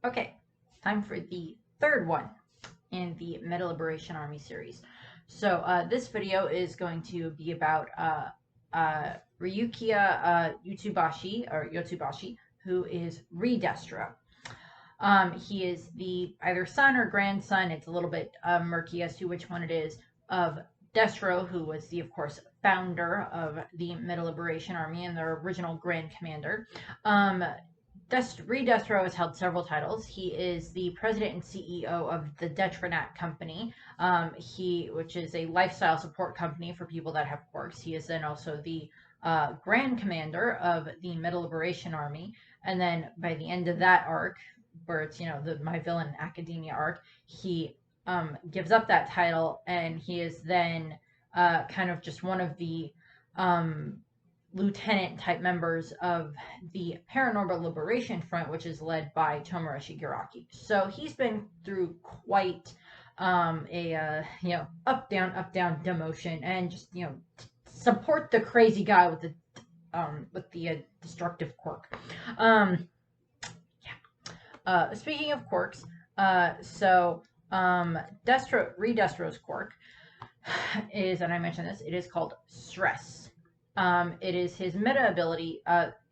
Okay, time for the third one in the Meta Liberation Army series. So this video is going to be about Ryukiya Yotsubashi, who is Re-Destro. He is the either son or grandson, it's a little bit murky as to which one it is, of Destro, who was the, of course, founder of the Meta Liberation Army and their original Grand Commander. Re-Destro has held several titles. He is the president and CEO of the Detronat Company, which is a lifestyle support company for people that have quirks. He is then also the Grand Commander of the Meta Liberation Army, and then by the end of that arc, where it's the My Villain Academia arc, he gives up that title, and he is then kind of just one of the lieutenant type members of the Paranormal Liberation Front, which is led by Tomura Shigaraki. So he's been through quite up down demotion, and just support the crazy guy with the destructive quirk. Speaking of quirks, Re-Destro's quirk is, and I mentioned this, it is called Stress. It is his meta ability.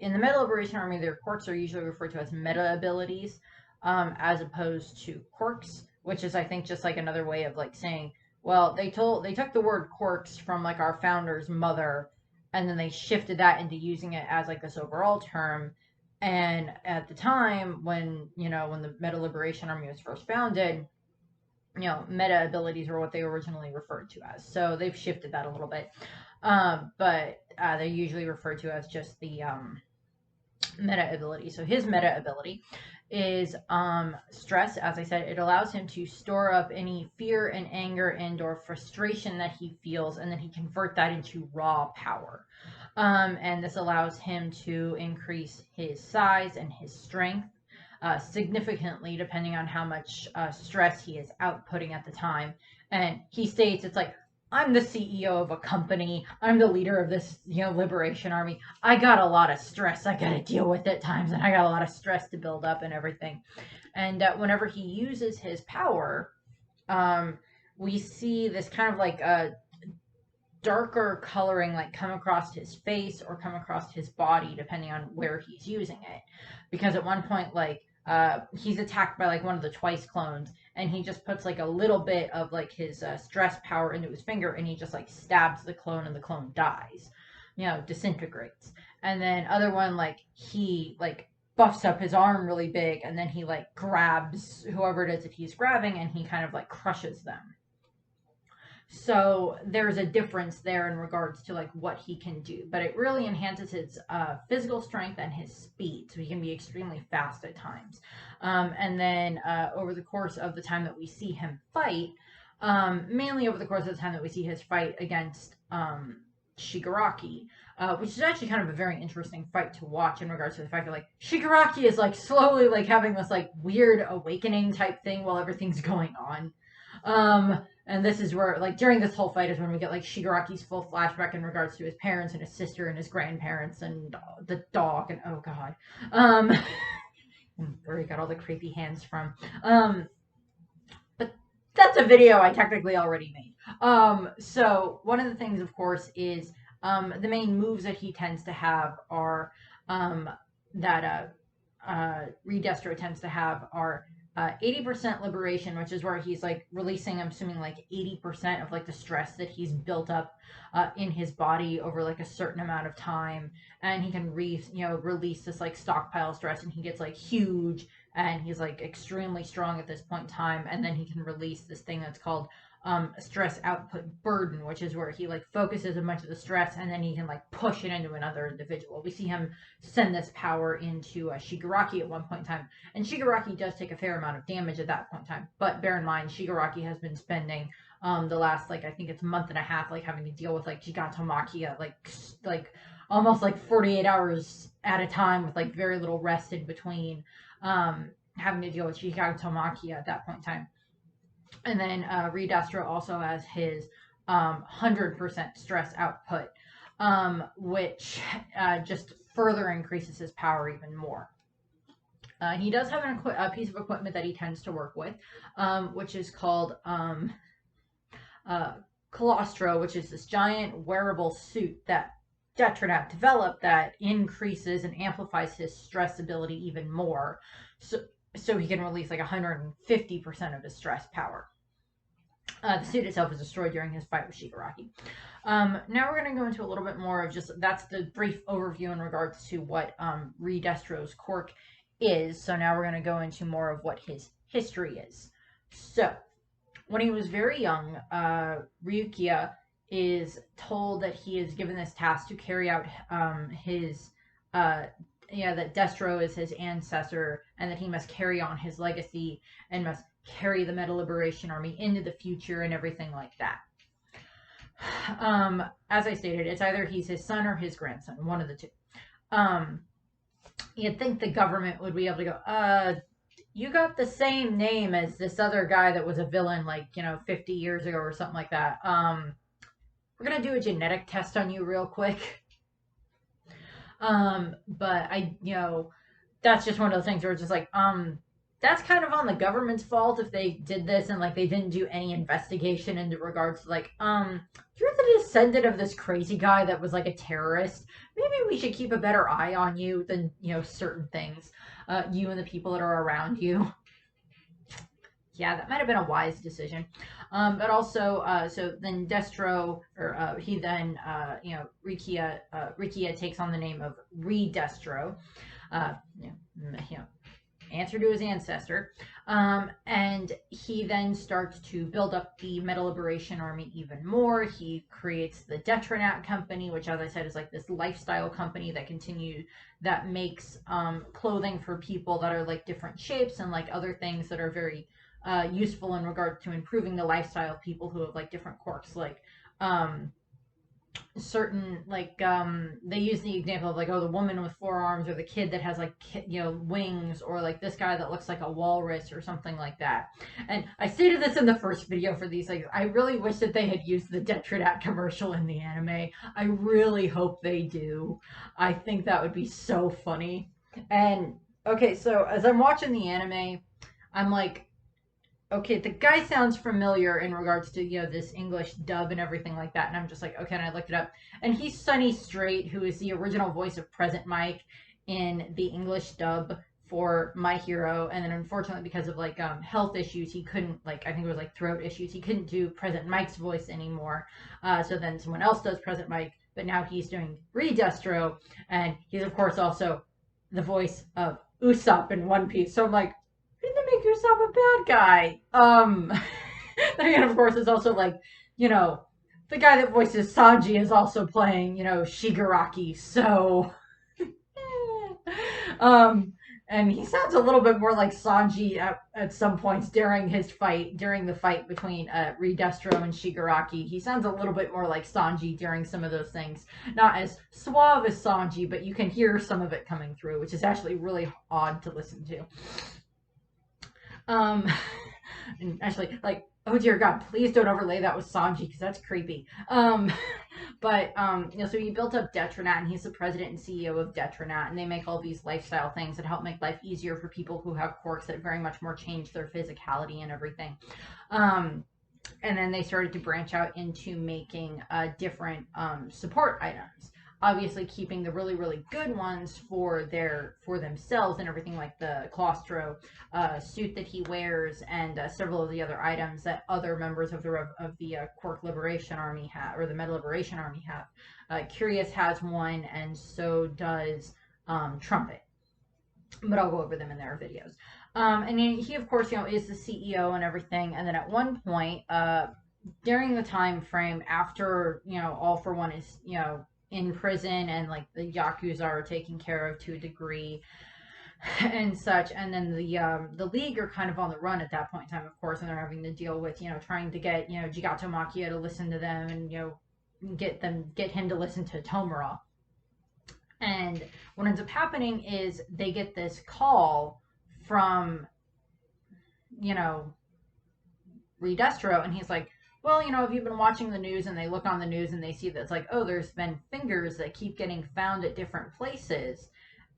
In the Meta Liberation Army, their quirks are usually referred to as meta abilities, as opposed to quirks, which is, I think, just like another way of like saying, well, they took the word quirks from like our founder's mother, and then they shifted that into using it as like this overall term. And at the time when the Meta Liberation Army was first founded, meta abilities were what they originally referred to as. So they've shifted that a little bit. But they're usually referred to as just the meta ability. So his meta ability is Stress. As I said, it allows him to store up any fear and anger and or frustration that he feels, and then he convert that into raw power. And this allows him to increase his size and his strength significantly, depending on how much stress he is outputting at the time. And he states it's like, I'm the CEO of a company. I'm the leader of this, Liberation Army. I got a lot of stress. I got to deal with at times, and I got a lot of stress to build up and everything. And whenever he uses his power, we see this kind of like a darker coloring like come across his face or come across his body, depending on where he's using it. Because at one point, like, he's attacked by like one of the Twice clones, and he just puts like a little bit of like his stress power into his finger, and he just like stabs the clone, and the clone dies, disintegrates. And then other one, like, he like buffs up his arm really big, and then he like grabs whoever it is that he's grabbing, and he kind of like crushes them. So there's a difference there in regards to like what he can do, but it really enhances his physical strength and his speed, so he can be extremely fast at times. And then over the course of the time that we see him fight, mainly over the course of the time that we see his fight against Shigaraki, which is actually kind of a very interesting fight to watch in regards to the fact that like Shigaraki is like slowly like having this like weird awakening type thing while everything's going on. And this is where, like, during this whole fight is when we get, like, Shigaraki's full flashback in regards to his parents and his sister and his grandparents and the dog and, oh, God. Where he got all the creepy hands from. But that's a video I technically already made. So one of the things, of course, is the main moves that he tends to have are, Re-Destro tends to have are 80% liberation, which is where he's like releasing, I'm assuming, like 80% of like the stress that he's built up in his body over like a certain amount of time, and he can release this like stockpile stress, and he gets like huge, and he's like extremely strong at this point in time. And then he can release this thing that's called stress output burden, which is where he like focuses a bunch of the stress, and then he can like push it into another individual. We see him send this power into Shigaraki at one point in time, and Shigaraki does take a fair amount of damage at that point in time. But bear in mind, Shigaraki has been spending the last, like, I think it's month and a half, like having to deal with like Gigantamakia, like almost like 48 hours at a time, with like very little rest in between, having to deal with Gigantamakia at that point in time. And then Re-Destro also has his 100% stress output, which just further increases his power even more. He does have a piece of equipment that he tends to work with, which is called Colostro, which is this giant wearable suit that Detronat developed that increases and amplifies his stress ability even more. So he can release like 150% of his stress power. The suit itself is destroyed during his fight with Shigaraki. Now we're going to go into a little bit more of that's the brief overview in regards to what Re-Destro's quirk is. So now we're going to go into more of what his history is. So, when he was very young, Ryukiya is told that he is given this task to carry out that Destro is his ancestor and that he must carry on his legacy and must carry the Metal Liberation Army into the future and everything like that. As I stated, it's either he's his son or his grandson, one of the two. You'd think the government would be able to go, you got the same name as this other guy that was a villain 50 years ago or something like that. We're going to do a genetic test on you real quick. But that's just one of those things where it's just like, that's kind of on the government's fault if they did this and they didn't do any investigation into regards to you're the descendant of this crazy guy that was a terrorist. Maybe we should keep a better eye on you than, certain things. You and the people that are around you. Yeah, that might have been a wise decision. But also, so then Destro, or he then, Ryukiya takes on the name of Re-Destro. Answer to his ancestor. And he then starts to build up the Metal Liberation Army even more. He creates the Detronat Company, which, as I said, is this lifestyle company that makes clothing for people that are different shapes and other things that are very useful in regard to improving the lifestyle of people who have different quirks, certain they use the example of the woman with 4 arms, or the kid that has wings, or this guy that looks like a walrus or something like that. And I stated this in the first video for these things. I really wish that they had used the Detronat commercial in the anime. I really hope they do. I think that would be so funny. And okay, so as I'm watching the anime, I'm like, okay, the guy sounds familiar in regards to, this English dub and everything like that. And I'm just like, okay, and I looked it up. And he's Sonny Strait, who is the original voice of Present Mike in the English dub for My Hero. And then unfortunately, because of health issues, he couldn't, I think it was throat issues, he couldn't do Present Mike's voice anymore. So then someone else does Present Mike, but now he's doing Re-Destro. And he's, of course, also the voice of Usopp in One Piece. So I'm like, didn't they make Usopp a bad guy? Then again, of course, it's also the guy that voices Sanji is also playing, Shigaraki. So, and he sounds a little bit more like Sanji at some points during the fight between Re-Destro and Shigaraki. He sounds a little bit more like Sanji during some of those things. Not as suave as Sanji, but you can hear some of it coming through, which is actually really odd to listen to. And actually, oh dear God, please don't overlay that with Sanji, because that's creepy. So he built up Detronat, and he's the president and CEO of Detronat, and they make all these lifestyle things that help make life easier for people who have quirks that very much more change their physicality and everything. And then they started to branch out into making different support items. Obviously keeping the really, really good ones for themselves and everything, like the Colostro suit that he wears, and several of the other items that other members of the Quirk Liberation Army have, or the Metal Liberation Army have. Curious has one, and so does Trumpet. But I'll go over them in their videos. And he, of course, is the CEO and everything. And then at one point, during the time frame after, All for One is, in prison, and the Yakuza are taken care of to a degree and such, and then the League are kind of on the run at that point in time, of course, and they're having to deal with trying to get Jigato Makia to listen to them, and get him to listen to Tomura. And what ends up happening is they get this call from Re-Destro, and he's like, well, have you been watching the news? And they look on the news and they see that it's oh, there's been fingers that keep getting found at different places.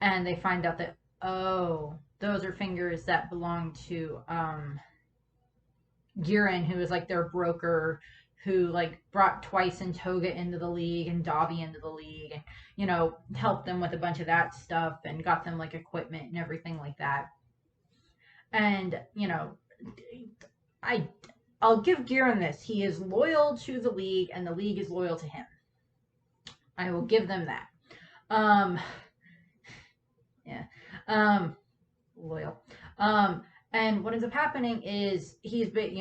And they find out that, oh, those are fingers that belong to Giran, who is like their broker, who like brought Twice and Toga into the league and Dobby into the league, and helped them with a bunch of that stuff and got them like equipment and everything like that. And I'll give Giran this. He is loyal to the league, and the league is loyal to him. I will give them that. Yeah. Loyal. And what ends up happening is he's been,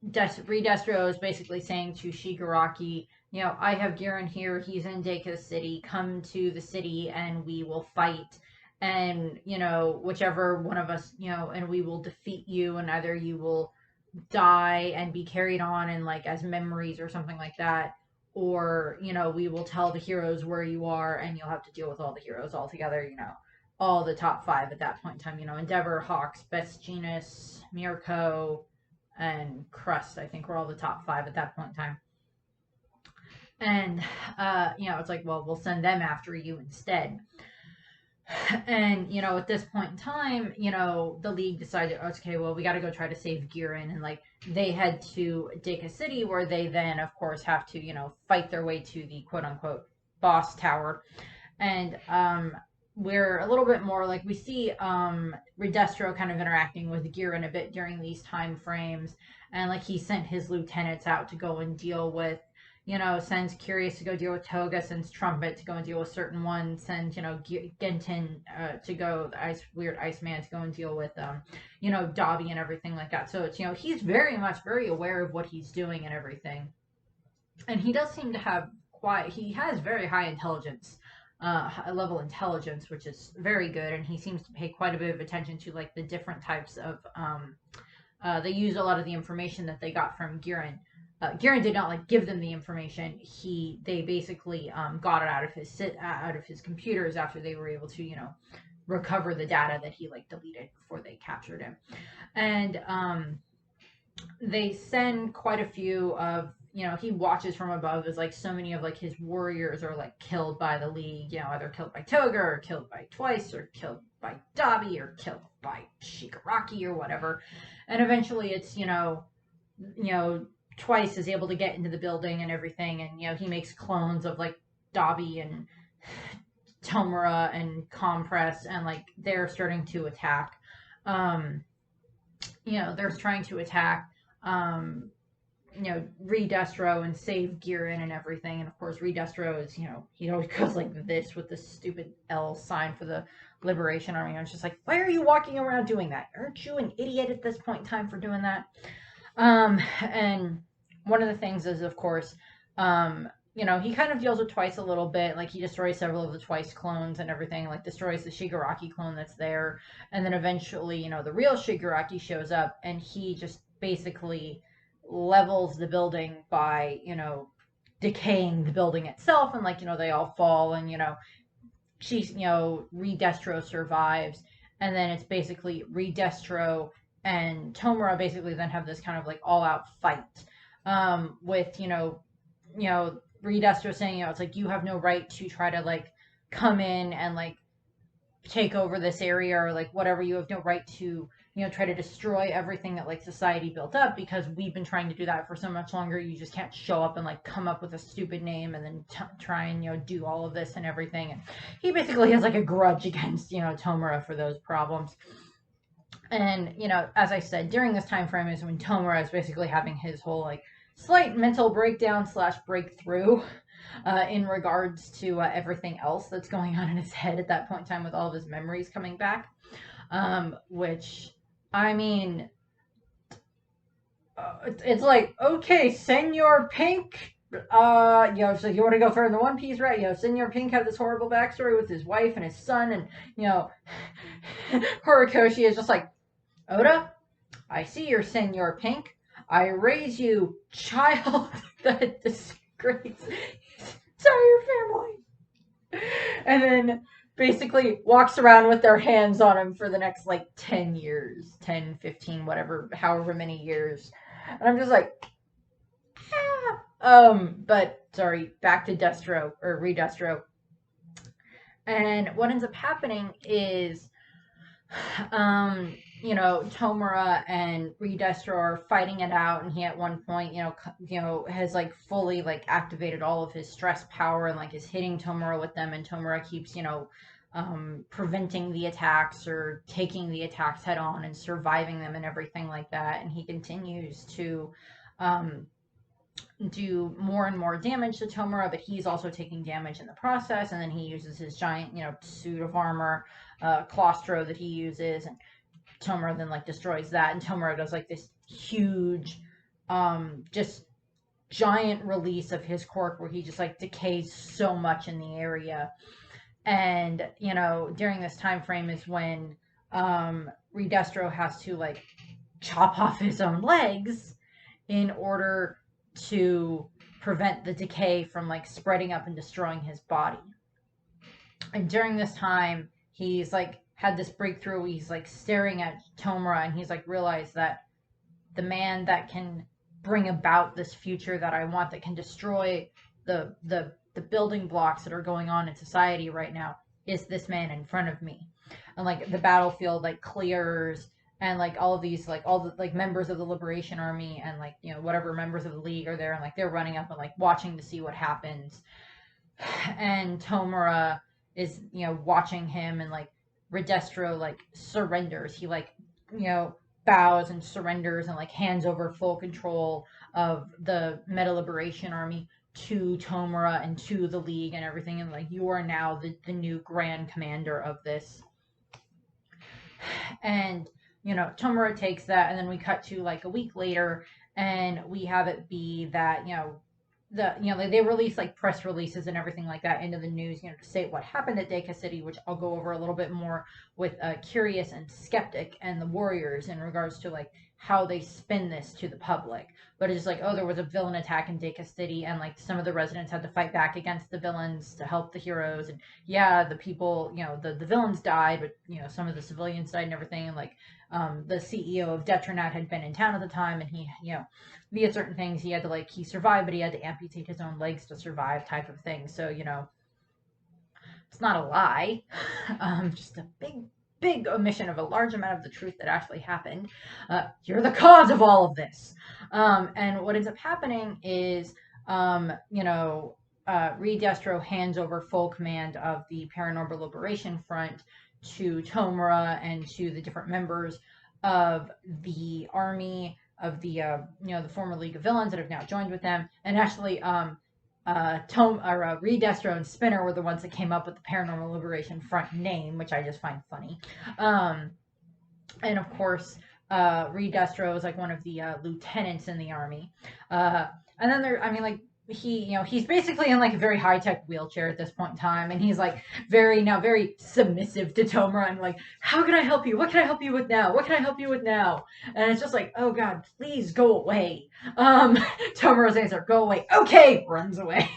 Re-Destro is basically saying to Shigaraki, I have Giran here. He's in Deka City. Come to the city and we will fight. And, whichever one of us, and we will defeat you, and either you will die and be carried on and like as memories or something like that, or we will tell the heroes where you are and you'll have to deal with all the heroes all together, all the top 5 at that point in time, Endeavor, Hawks, Best Genus, Mirko, and Crust, I think, were all the top 5 at that point in time. And it's like, well, we'll send them after you instead. And at this point in time, the league decided, okay, well, we got to go try to save Giran, and like they head to Deka City, where they then of course have to fight their way to the quote unquote boss tower. And we're a little bit more like, we see Re-Destro kind of interacting with Giran a bit during these time frames, and like he sent his lieutenants out to go and deal with, sends Curious to go deal with Toga, sends Trumpet to go and deal with certain ones, sends, Gentin to go, the weird Iceman to go and deal with, Dobby and everything like that. So it's, he's very aware of what he's doing and everything. And he does seem to have he has very high intelligence, high level intelligence, which is very good. And he seems to pay quite a bit of attention to like the different types of, they use a lot of the information that they got from Giran. Giran did not like give them the information. They basically got it out of his computers after they were able to recover the data that he like deleted before they captured him. And they send quite a few of he watches from above as like so many of like his warriors are like killed by the league, either killed by Toga or killed by Twice or killed by Dobby or killed by Shigaraki or whatever. And eventually it's Twice is able to get into the building and everything, and he makes clones of like Dobby and Tomura and Compress, and like they're starting to attack. They're trying to attack Re-Destro and save Giran and everything. And of course Re-Destro is, he always goes like this with the stupid L sign for the Liberation Army. And it's just like, why are you walking around doing that? Aren't you an idiot at this point in time for doing that? And one of the things is, of course, he kind of deals with Twice a little bit. Like, he destroys several of the Twice clones and everything, like, destroys the Shigaraki clone that's there. And then eventually, the real Shigaraki shows up, and he just basically levels the building by, decaying the building itself. And, like, they all fall, and, Re-Destro survives. And then it's basically Re-Destro and Tomura basically then have this kind of like all-out fight, with Re-Destro saying, it's like, you have no right to try to like come in and like take over this area or like whatever. You have no right to try to destroy everything that like society built up, because we've been trying to do that for so much longer. You just can't show up and like come up with a stupid name and then try and do all of this and everything. And he basically has like a grudge against Tomura for those problems. And, as I said, during this time frame is when Tomura is basically having his whole, like, slight mental breakdown / breakthrough in regards to everything else that's going on in his head at that point in time, with all of his memories coming back. Which, I mean, it's like, okay, Senor Pink, so you want to go further than One Piece, right? Senor Pink had this horrible backstory with his wife and his son, and, Horikoshi is just like, Oda, I see you're Senor Pink. I raise you, child that disgraces your family. And then basically walks around with their hands on him for the next like 10 years, 10, 15, whatever, however many years. And I'm just like, but sorry, back to Destro or Re-Destro. And what ends up happening is You know, Tomura and Re-Destro are fighting it out, and he at one point, has like fully like activated all of his stress power and like is hitting Tomura with them, and Tomura keeps, preventing the attacks or taking the attacks head on and surviving them and everything like that, and he continues to um, do more and more damage to Tomura, but he's also taking damage in the process. And then he uses his giant, suit of armor, Claustro that he uses, and Tomura then like destroys that. And Tomura does like this huge, just giant release of his quirk where he just like decays so much in the area. And during this time frame is when Re-Destro has to like chop off his own legs in order to prevent the decay from like spreading up and destroying his body. And during this time, he's like had this breakthrough. He's like staring at Tomura, and he's like realized that the man that can bring about this future that I want, that can destroy the building blocks that are going on in society right now, is this man in front of me. And like the battlefield like clears, and like all of these like all the like members of the Liberation Army and like whatever members of the League are there, and like they're running up and like watching to see what happens. And Tomura is watching him, and like Re-Destro like surrenders. He like bows and surrenders and like hands over full control of the Meta Liberation Army to Tomura and to the League and everything, and like you are now the new Grand Commander of this. And Tomura takes that, and then we cut to like a week later, and we have it be that they release like press releases and everything like that into the news, to state what happened at Deka City, which I'll go over a little bit more with Curious and Skeptic and the Warriors in regards to like how they spin this to the public. But it's like, oh, there was a villain attack in Deka City, and like some of the residents had to fight back against the villains to help the heroes. And yeah, the people, the villains died, but some of the civilians died and everything. And like the CEO of Detronat had been in town at the time, and he, via certain things, he had to like, he survived, but he had to amputate his own legs to survive, type of thing. So it's not a lie, just a big omission of a large amount of the truth that actually happened. You're the cause of all of this. And what ends up happening is, Re-Destro hands over full command of the Paranormal Liberation Front to Tomura and to the different members of the army of the the former League of Villains that have now joined with them. And actually, Re-Destro and Spinner were the ones that came up with the Paranormal Liberation Front name, which I just find funny. And of course, Re-Destro is like one of the lieutenants in the army. And then he's basically in like a very high-tech wheelchair at this point in time, and he's like very submissive to Tomura, and like, how can I help you? What can I help you with now? What can I help you with now? And it's just like, oh god, please go away. Tomura's answer, go away. Okay, runs away.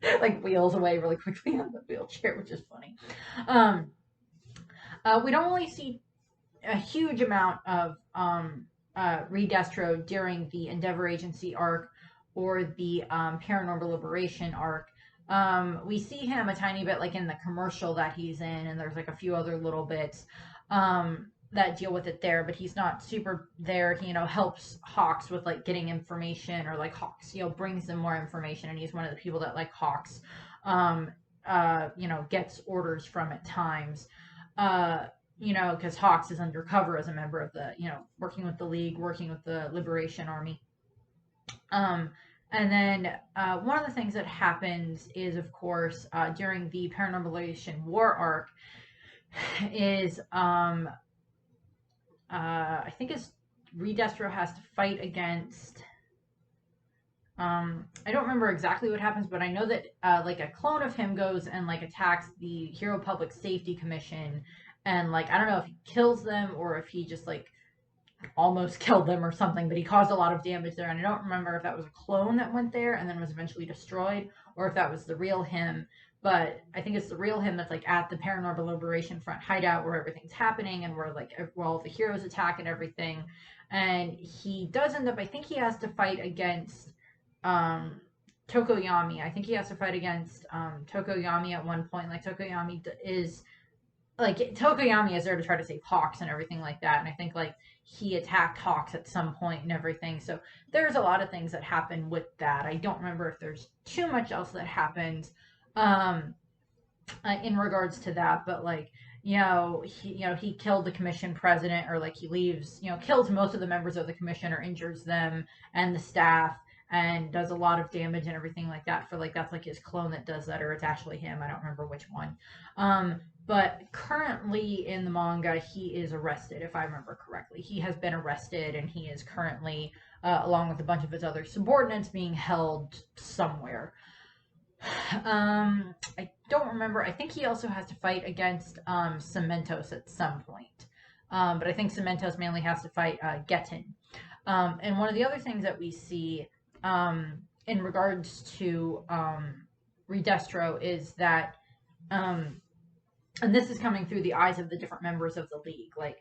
Like wheels away really quickly on the wheelchair, which is funny. We don't really see a huge amount of Re-Destro during the Endeavor Agency arc or the Paranormal Liberation arc. We see him a tiny bit like in the commercial that he's in, and there's like a few other little bits that deal with it there, but he's not super there. He helps Hawks with like getting information, or like Hawks brings them more information, and he's one of the people that like Hawks gets orders from at times. Because Hawks is undercover as a member of the, working with the League, working with the Liberation Army. And then one of the things that happens is, of course, during the Paranormal Liberation War arc, is I think it's Re-Destro has to fight against. I don't remember exactly what happens, but I know that like a clone of him goes and like attacks the Hero Public Safety Commission, and like I don't know if he kills them or if he just like almost killed them or something, but he caused a lot of damage there. And I don't remember if that was a clone that went there and then was eventually destroyed, or if that was the real him. But I think it's the real him that's like at the Paranormal Liberation Front hideout where everything's happening and where like all the heroes attack and everything. And he does end up, I think he has to fight against Tokoyami. I think he has to fight against Tokoyami at one point. Like Tokoyami is like Tokoyami is there to try to save Hawks and everything like that, and I think like he attacked Hawks at some point and everything. So there's a lot of things that happen with that. I don't remember if there's too much else that happens in regards to that, but like he killed the commission president, or like he leaves, kills most of the members of the commission or injures them and the staff, and does a lot of damage and everything like that. For like that's like his clone that does that, or it's actually him. I don't remember which one. But currently in the manga, he is arrested, if I remember correctly. He has been arrested, and he is currently, along with a bunch of his other subordinates, being held somewhere. I don't remember. I think he also has to fight against Cementos at some point. But I think Cementos mainly has to fight Getten. And one of the other things that we see in regards to Re-Destro is that, and this is coming through the eyes of the different members of the League, like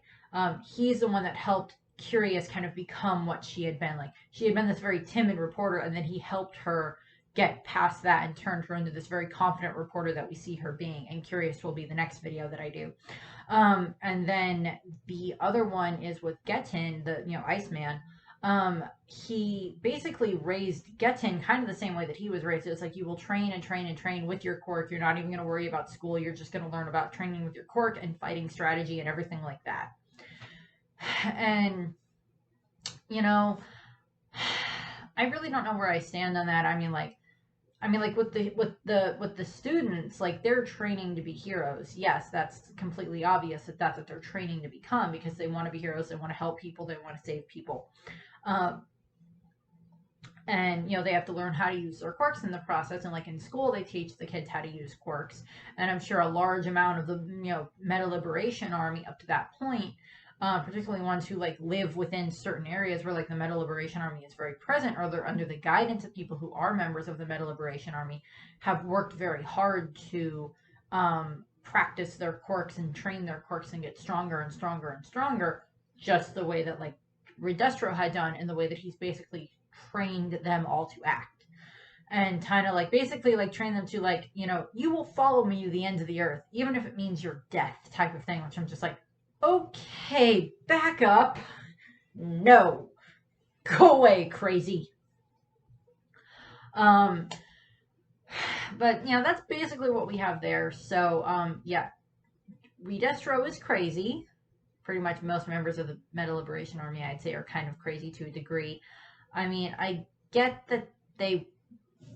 he's the one that helped Curious kind of become what she had been. Like she had been this very timid reporter, and then he helped her get past that and turned her into this very confident reporter that we see her being. And Curious will be the next video that I do. And then the other one is with Getten, the Iceman. He basically raised Getten kind of the same way that he was raised. It's like you will train and train and train with your quirk. You're not even going to worry about school. You're just going to learn about training with your quirk and fighting strategy and everything like that. And I really don't know where I stand on that. I mean, like with the students, like they're training to be heroes. Yes, that's completely obvious that that's what they're training to become, because they want to be heroes. They want to help people. They want to save people. And they have to learn how to use their quirks in the process. And like in school, they teach the kids how to use quirks. And I'm sure a large amount of the Meta Liberation Army up to that point, particularly ones who like live within certain areas where like the Meta Liberation Army is very present, or they're under the guidance of people who are members of the Meta Liberation Army, have worked very hard to practice their quirks and train their quirks and get stronger and stronger and stronger, just the way that like Re-Destro had done, in the way that he's basically trained them all to act, and kind of like basically like train them to like, you will follow me to the ends of the earth, even if it means your death, type of thing, which I'm just like, okay, back up. No. Go away, crazy. But, that's basically what we have there. So, yeah. Re-Destro is crazy. Pretty much most members of the Meta Liberation Army, I'd say, are kind of crazy to a degree. I mean, I get that they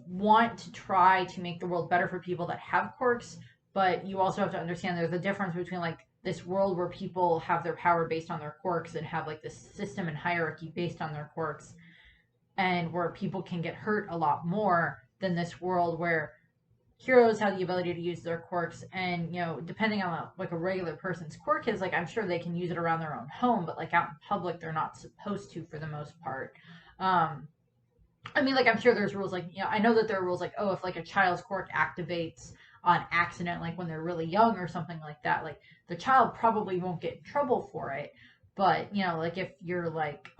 want to try to make the world better for people that have quirks, but you also have to understand there's a difference between, like, this world where people have their power based on their quirks and have like this system and hierarchy based on their quirks, and where people can get hurt a lot more than this world where heroes have the ability to use their quirks, and depending on like a regular person's quirk is, like, I'm sure they can use it around their own home, but like out in public they're not supposed to, for the most part. I mean, like, I'm sure there's rules, like, I know that there are rules like, oh, if like a child's quirk activates on accident, like when they're really young or something like that, like the child probably won't get in trouble for it. But like if you're like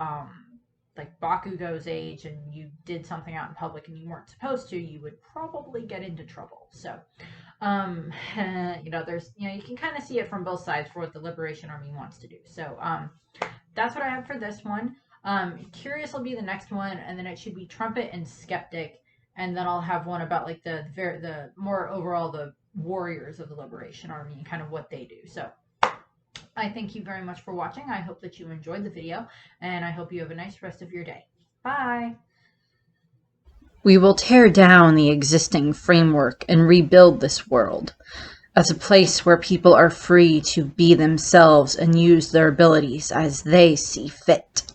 Bakugo's age and you did something out in public and you weren't supposed to, you would probably get into trouble. So there's you can kind of see it from both sides for what the Liberation Army wants to do. So that's what I have for this one. Curious will be the next one, and then it should be Trumpet and Skeptic. And then I'll have one about like the more overall the warriors of the Liberation Army and kind of what they do. So I thank you very much for watching. I hope that you enjoyed the video, and I hope you have a nice rest of your day. Bye! We will tear down the existing framework and rebuild this world as a place where people are free to be themselves and use their abilities as they see fit.